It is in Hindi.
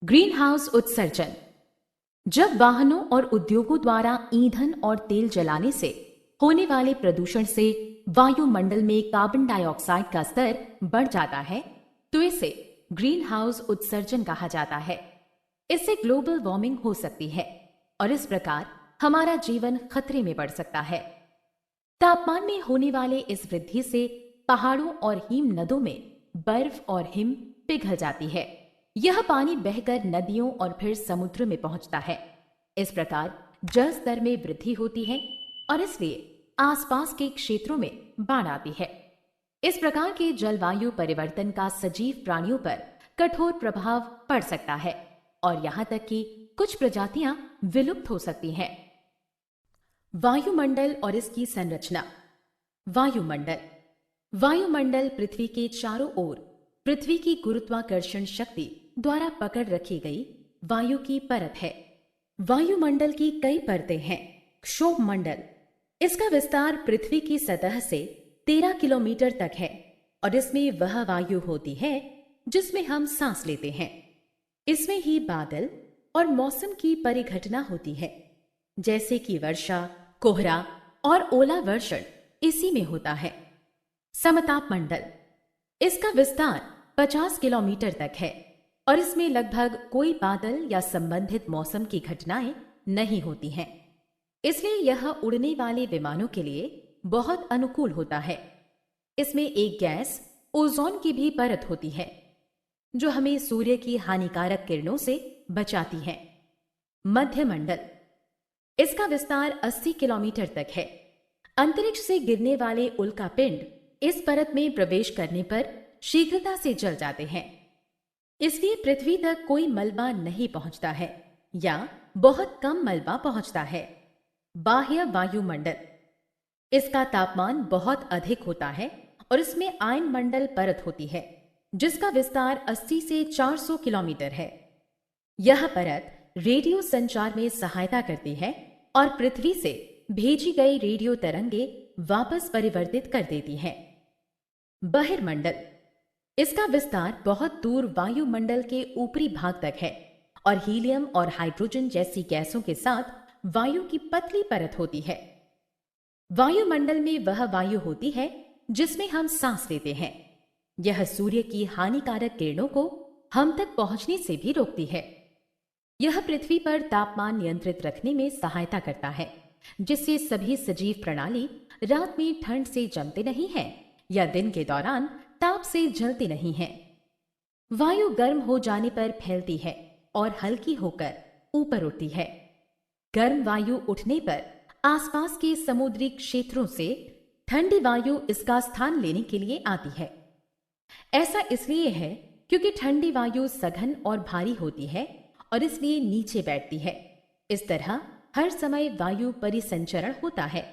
ग्रीन हाउस उत्सर्जन। जब वाहनों और उद्योगों द्वारा ईंधन और तेल जलाने से होने वाले प्रदूषण से वायुमंडल में कार्बन डाइऑक्साइड का स्तर बढ़ जाता है तो इसे ग्रीन हाउस उत्सर्जन कहा जाता है। इससे ग्लोबल वार्मिंग हो सकती है और इस प्रकार हमारा जीवन खतरे में पड़ सकता है। तापमान में होने वाले इस वृद्धि से पहाड़ों और हिम नदों में बर्फ और हिम पिघल जाती है। यह पानी बहकर नदियों और फिर समुद्र में पहुंचता है। इस प्रकार जल स्तर में वृद्धि होती है और इसलिए आसपास के क्षेत्रों में बाढ़ आती है। इस प्रकार के जलवायु परिवर्तन का सजीव प्राणियों पर कठोर प्रभाव पड़ सकता है और यहाँ तक कि कुछ प्रजातियां विलुप्त हो सकती हैं। वायुमंडल और इसकी संरचना। वायुमंडल पृथ्वी के चारों ओर पृथ्वी की गुरुत्वाकर्षण शक्ति द्वारा पकड़ रखी गई वायु की परत है। वायुमंडल की कई परतें हैं। क्षोभमंडल, इसका विस्तार पृथ्वी की सतह से 13 किलोमीटर तक है और इसमें वह वायु होती है जिसमें हम सांस लेते हैं। इसमें ही बादल और मौसम की परिघटना होती है, जैसे कि वर्षा, कोहरा और ओलावर्षण इसी में होता है। समताप मंडल, इसका विस्तार 50 किलोमीटर तक है और इसमें लगभग कोई बादल या संबंधित मौसम की घटनाएं नहीं होती हैं। इसलिए यह उड़ने वाले विमानों के लिए बहुत अनुकूल होता है। इसमें एक गैस ओजोन की भी परत होती है जो हमें सूर्य की हानिकारक किरणों से बचाती है। मध्य मंडल, इसका विस्तार 80 किलोमीटर तक है। अंतरिक्ष से गिरने वाले उल्कापिंड इस परत में प्रवेश करने पर शीघ्रता से जल जाते हैं, इसलिए पृथ्वी तक कोई मलबा नहीं पहुंचता है या बहुत कम मलबा पहुंचता है। बाह्य वायुमंडल, इसका तापमान बहुत अधिक होता है और इसमें आयन मंडल परत होती है जिसका विस्तार 80 से 400 किलोमीटर है। यह परत रेडियो संचार में सहायता करती है और पृथ्वी से भेजी गई रेडियो तरंगे वापस परिवर्तित कर देती है। बहिर्मंडल, इसका विस्तार बहुत दूर वायुमंडल के ऊपरी भाग तक है और हीलियम और हाइड्रोजन जैसी गैसों के साथ वायु की पतली परत होती है। वायुमंडल में वह वायु होती है जिसमें हम सांस लेते हैं। यह सूर्य की हानिकारक किरणों को हम तक पहुंचने से भी रोकती है। यह पृथ्वी पर तापमान नियंत्रित रखने में सहायता करता है, जिससे सभी सजीव प्रणाली रात में ठंड से जमते नहीं हैं या दिन के दौरान ताप से जलते नहीं हैं। वायु गर्म हो जाने पर फैलती है और हल्की होकर ऊपर उठती है। गर्म वायु उठने पर आसपास के समुद्री क्षेत्रों से ठंडी वायु इसका स्थान लेने के लिए आती है। ऐसा इसलिए है क्योंकि ठंडी वायु सघन और भारी होती है और इसलिए नीचे बैठती है। इस तरह हर समय वायु परिसंचरण होता है।